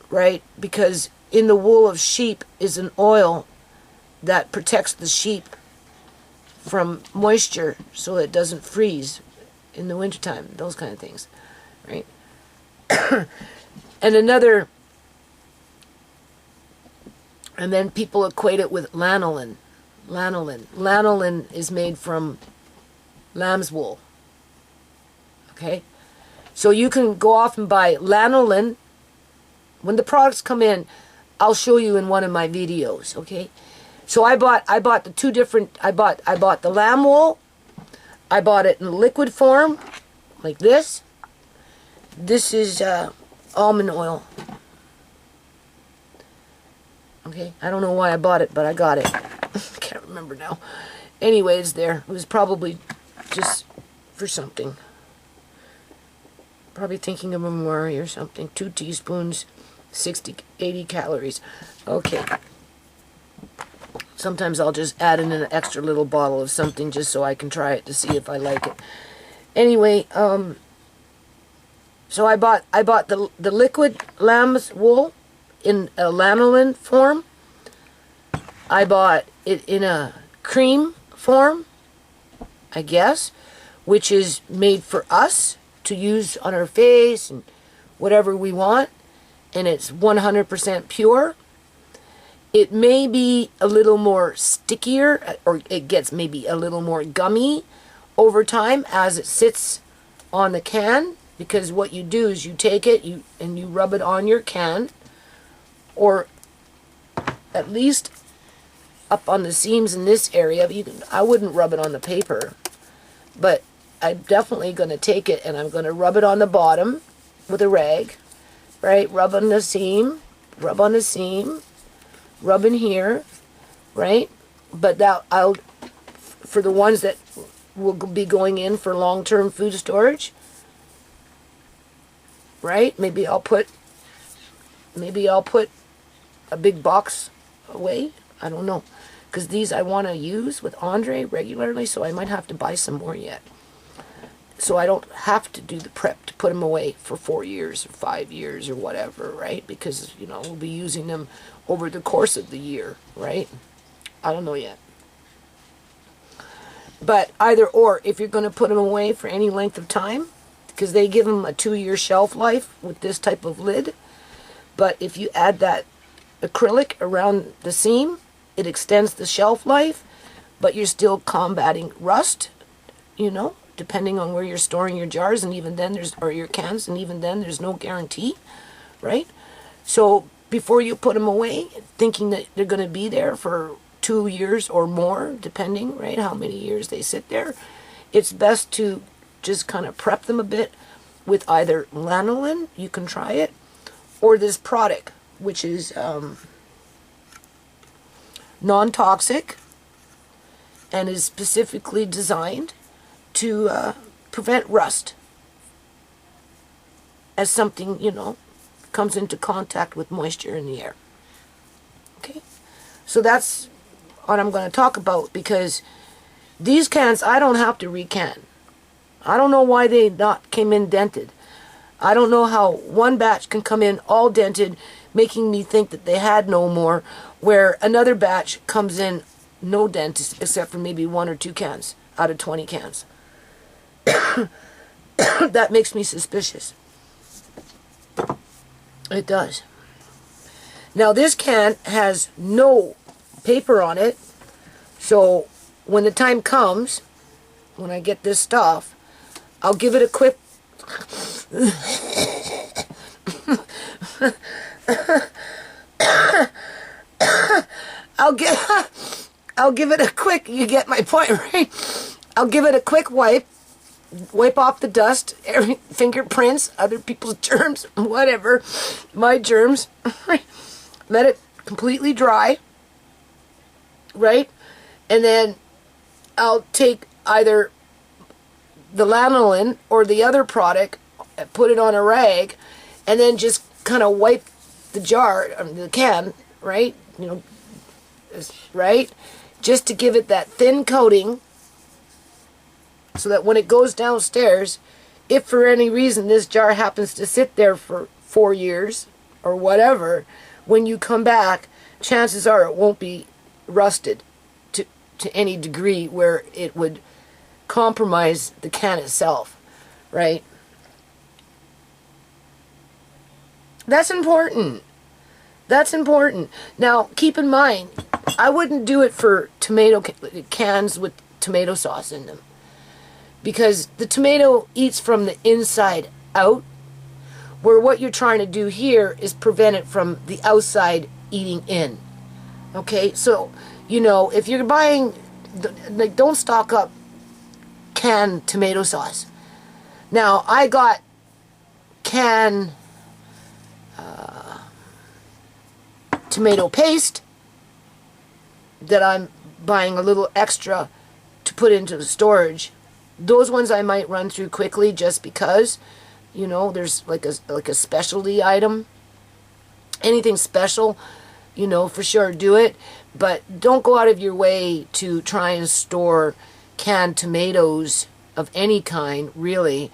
Right? Because in the wool of sheep is an oil that protects the sheep from moisture so it doesn't freeze in the wintertime, those kind of things, right? And then people equate it with lanolin. Lanolin is made from lamb's wool. Okay? So you can go off and buy lanolin. When the products come in, I'll show you in one of my videos, okay? So I bought the 2 different, I bought the lamb wool. I bought it in liquid form, like this. This is almond oil. Okay, I don't know why I bought it, but I got it. I can't remember now. Anyway, it's there. It was probably just for something. Probably thinking of a Murray or something. 2 teaspoons, 60, 80 calories. Okay. Sometimes I'll just add in an extra little bottle of something just so I can try it to see if I like it. Anyway, so I bought the liquid lamb's wool in a lanolin form. I bought it in a cream form, I guess, which is made for us to use on our face and whatever we want, and it's 100% pure. It may be a little more stickier, or it gets maybe a little more gummy over time as it sits on the can, because what you do is you take it and you rub it on your can, or at least up on the seams in this area. I wouldn't rub it on the paper, but I'm definitely going to take it and I'm going to rub it on the bottom with a rag, right? Rub on the seam, rub on the seam, rub in here, right? But that for the ones that will be going in for long-term food storage, right? Maybe I'll put a big box away. I don't know, because these I want to use with Andre regularly, so I might have to buy some more yet. So I don't have to do the prep to put them away for 4 years or 5 years or whatever, right? Because, we'll be using them over the course of the year, right? I don't know yet. But either or, if you're going to put them away for any length of time, because they give them a 2-year shelf life with this type of lid. But if you add that acrylic around the seam, it extends the shelf life, but you're still combating rust, depending on where you're storing your jars, and even then or your cans, and even then there's no guarantee, right? So before you put them away, thinking that they're going to be there for 2 years or more, depending, right, how many years they sit there, it's best to just kind of prep them a bit with either lanolin, you can try it, or this product, which is non-toxic and is specifically designed to prevent rust as something, comes into contact with moisture in the air. Okay? So that's what I'm going to talk about, because these cans, I don't have to recan. I don't know why they not came in dented. I don't know how one batch can come in all dented, making me think that they had no more, where another batch comes in no dent, except for maybe 1 or 2 cans out of 20 cans. That makes me suspicious. It does. Now this can has no paper on it, so when the time comes, when I get this stuff, I'll give it a quick I'll give it a quick, you get my point, right? I'll give it a quick wipe off the dust, fingerprints, other people's germs, whatever, my germs, let it completely dry, right? And then I'll take either the lanolin or the other product, put it on a rag, and then just kind of wipe the jar, the can, right? Right? Just to give it that thin coating, so that when it goes downstairs, if for any reason this jar happens to sit there for 4 years or whatever, when you come back, chances are it won't be rusted to any degree where it would compromise the can itself, right? That's important. That's important. Now, keep in mind, I wouldn't do it for tomato cans with tomato sauce in them, because the tomato eats from the inside out, where what you're trying to do here is prevent it from the outside eating in. Okay, so, if you're buying, don't stock up canned tomato sauce. Now, I got canned tomato paste that I'm buying a little extra to put into the storage Those ones I might run through quickly just because, you know, there's like a specialty item. Anything special, you know, for sure do it. But don't go out of your way to try and store canned tomatoes of any kind, really,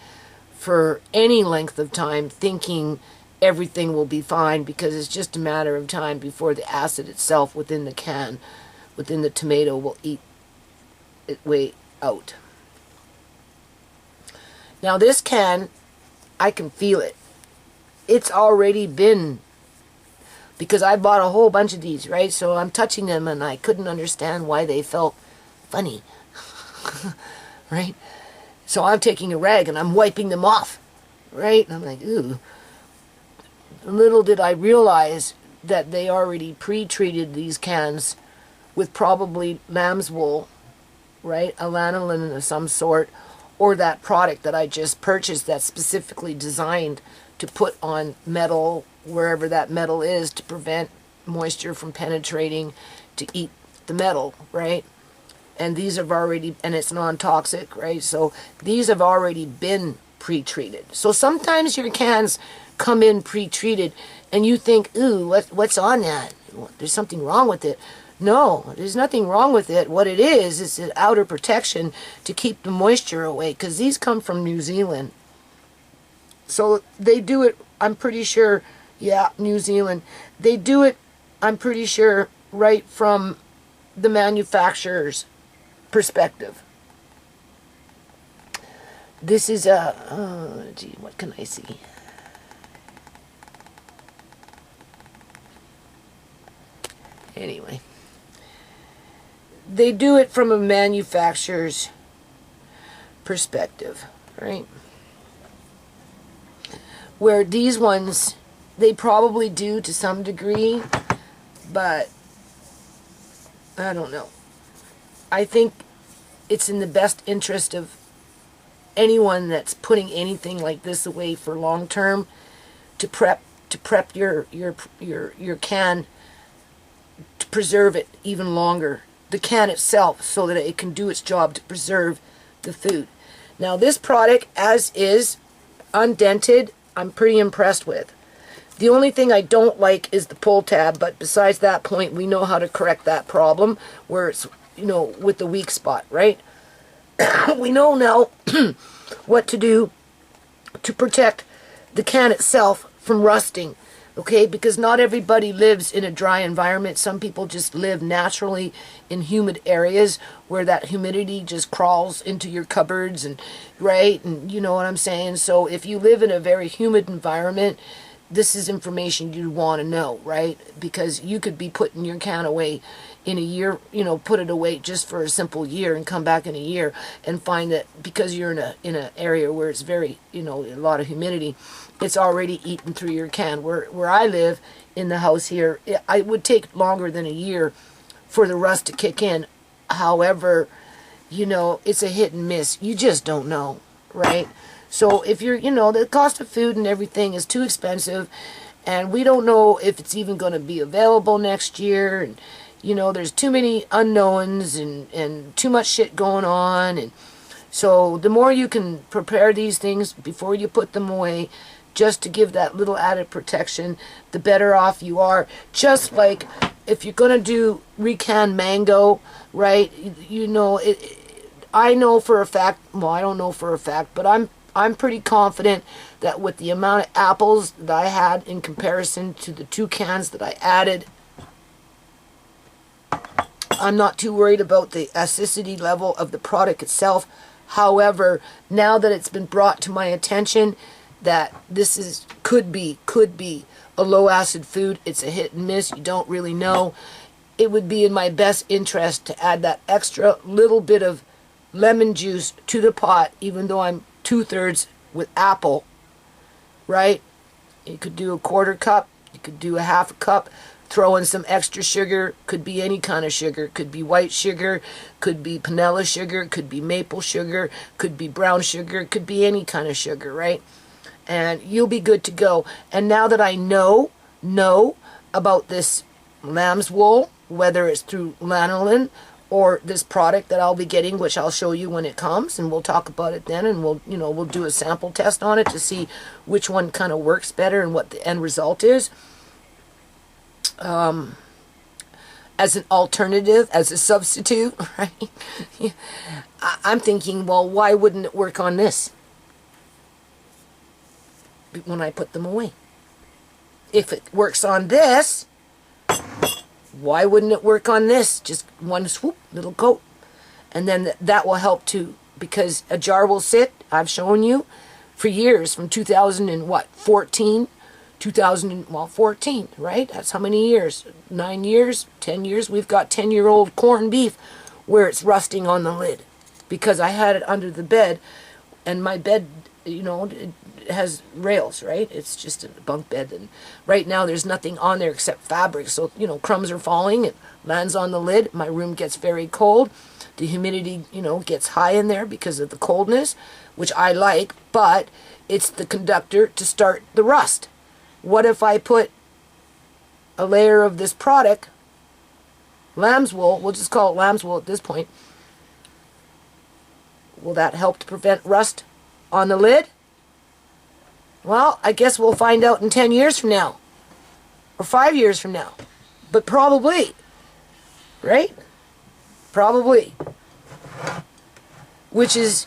for any length of time, thinking everything will be fine, because it's just a matter of time before the acid itself within the can, within the tomato, will eat its way out. Now this can, I can feel it. It's already been, because I bought a whole bunch of these, right? So I'm touching them and I couldn't understand why they felt funny, right? So I'm taking a rag and I'm wiping them off, right? And I'm like, ooh. Little did I realize that they already pre-treated these cans with probably lamb's wool, right? A lanolin of some sort, or that product that I just purchased that's specifically designed to put on metal, wherever that metal is, to prevent moisture from penetrating to eat the metal, right? And these have already, and it's non-toxic, right? So these have already been pre-treated. So sometimes your cans come in pre-treated and you think, ooh, what's on that? There's something wrong with it. No, there's nothing wrong with it. What it is an outer protection to keep the moisture away, because these come from New Zealand. So they do it, I'm pretty sure, yeah, New Zealand. They do it, I'm pretty sure, right from the manufacturer's perspective. This is a, gee, what can I see? Anyway, they do it from a manufacturer's perspective, right? Where these ones, they probably do to some degree, but I don't know. I think it's in the best interest of anyone that's putting anything like this away for long term to prep your can, to preserve it even longer, the can itself, so that it can do its job to preserve the food. Now this product, as is, undented, I'm pretty impressed with. The only thing I don't like is the pull tab, but besides that point, we know how to correct that problem, where it's, you know, with the weak spot, right? We know now what to do to protect the can itself from rusting, okay? Because not everybody lives in a dry environment. Some people just live naturally in humid areas where that humidity just crawls into your cupboards, and right, and you know what I'm saying? So if you live in a very humid environment, this is information you want to know, right? Because you could be putting your can away in a year, you know, put it away just for a simple year and come back in a year and find that because you're in a area where it's very, you know, a lot of humidity, it's already eaten through your can. Where I live in the house here, it would take longer than a year for the rust to kick in. However, you know, it's a hit and miss. You just don't know, right? So if you're, you know, the cost of food and everything is too expensive, and we don't know if it's even going to be available next year, and you know, there's too many unknowns and too much shit going on, and so the more you can prepare these things before you put them away, just to give that little added protection, the better off you are. Just like if you're going to do recanned mango, right, you know, I know for a fact, well, I don't know for a fact, but I'm pretty confident that with the amount of apples that I had in comparison to the 2 cans that I added, I'm not too worried about the acidity level of the product itself. However, now that it's been brought to my attention that this could be a low acid food, it's a hit and miss, you don't really know, it would be in my best interest to add that extra little bit of lemon juice to the pot, even though I'm 2/3 with apple, right? You could do a 1/4 cup, you could do a 1/2 cup, throw in some extra sugar, could be any kind of sugar, could be white sugar, could be vanilla sugar, could be maple sugar, could be brown sugar, could be any kind of sugar, right? And you'll be good to go. And now that I know about this lamb's wool, whether it's through lanolin or this product that I'll be getting, which I'll show you when it comes, and we'll talk about it then, and we'll do a sample test on it to see which one kind of works better and what the end result is. As an alternative, as a substitute, right? I'm thinking, well, why wouldn't it work on this when I put them away? If it works on this, why wouldn't it work on this? Just one swoop, little coat. And then that will help too, because a jar will sit, I've shown you, for years, from 2014, 2014, right? That's how many years? 9 years, 10 years. We've got 10-year-old corned beef where it's rusting on the lid, because I had it under the bed, and my bed, it has rails, right? It's just a bunk bed, and right now there's nothing on there except fabric, so crumbs are falling, it lands on the lid, my room gets very cold, the humidity gets high in there because of the coldness, which I like, but it's the conductor to start the rust. What if I put a layer of this product, lamb's wool, we'll just call it lamb's wool at this point, will that help to prevent rust on the lid? Well, I guess we'll find out in 10 years from now, or 5 years from now, but probably, right? Probably. Which is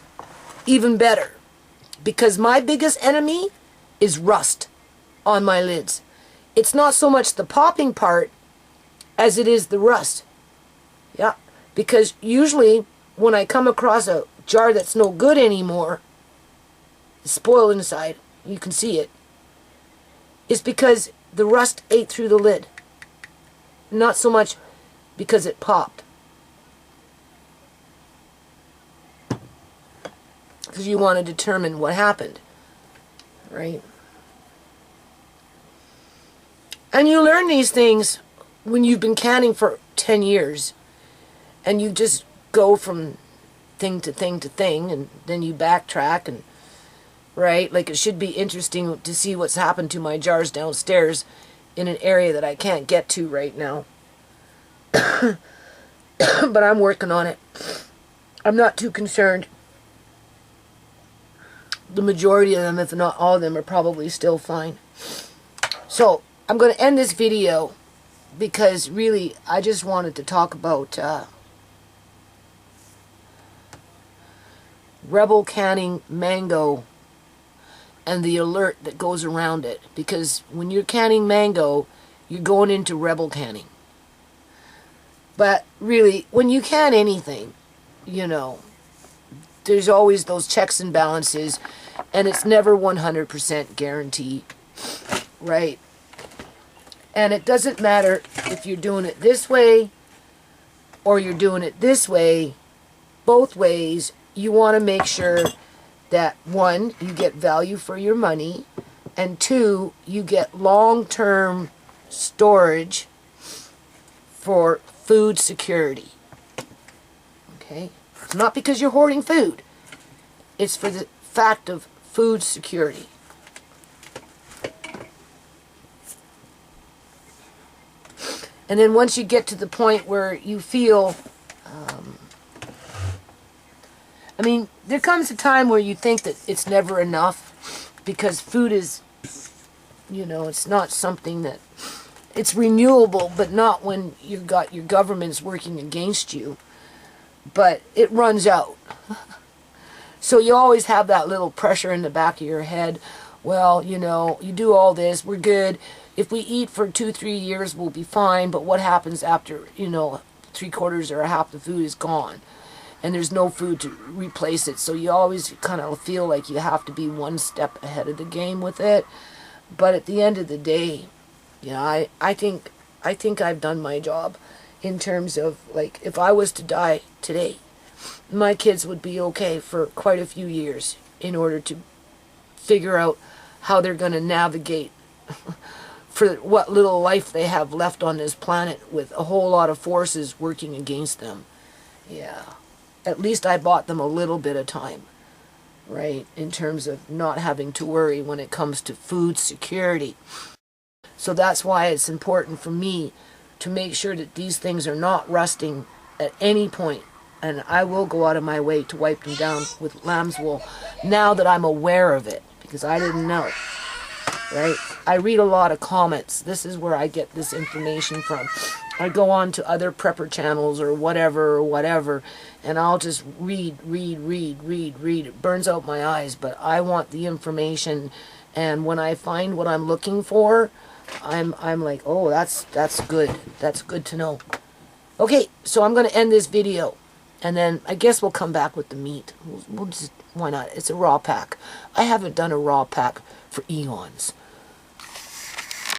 even better, because my biggest enemy is rust on my lids. It's not so much the popping part as it is the rust. Yeah, because usually when I come across a jar that's no good anymore, it's spoiled inside, you can see it, it's because the rust ate through the lid. Not so much because it popped. Because you want to determine what happened, right? And you learn these things when you've been canning for 10 years, and you just go from thing to thing to thing, and then you backtrack, and right, like, it should be interesting to see what's happened to my jars downstairs in an area that I can't get to right now. But I'm working on it. I'm not too concerned. The majority of them, if not all of them, are probably still fine. So I'm going to end this video because really I just wanted to talk about Rebel canning mango and the alert that goes around it. Because when you're canning mango, you're going into Rebel canning. But really, when you can anything, there's always those checks and balances, and it's never 100% guaranteed, right? And it doesn't matter if you're doing it this way or you're doing it this way. Both ways, you want to make sure that, one, you get value for your money, and two, you get long-term storage for food security. Okay? It's not because you're hoarding food. It's for the fact of food security. And then once you get to the point where you feel, there comes a time where you think that it's never enough, because food is, it's not something that, it's renewable, but not when you've got your governments working against you. But it runs out. So you always have that little pressure in the back of your head. Well, you do all this, we're good. If we eat for 2-3 years, we'll be fine. But what happens after, 3/4 or half the food is gone? And there's no food to replace it. So you always kind of feel like you have to be one step ahead of the game with it. But at the end of the day, I think I've done my job in terms of, like, if I was to die today, my kids would be okay for quite a few years in order to figure out how they're going to navigate for what little life they have left on this planet with a whole lot of forces working against them. Yeah. At least I bought them a little bit of time, right, in terms of not having to worry when it comes to food security. So that's why it's important for me to make sure that these things are not rusting at any point, and I will go out of my way to wipe them down with lamb's wool now that I'm aware of it, because I didn't know. Right? I read a lot of comments. This is where I get this information from. I go on to other prepper channels or whatever, and I'll just read. It burns out my eyes, but I want the information, and when I find what I'm looking for, I'm like, oh, that's good. That's good to know. Okay, so I'm going to end this video, and then I guess we'll come back with the meat. We'll just, why not? It's a raw pack. I haven't done a raw pack for eons.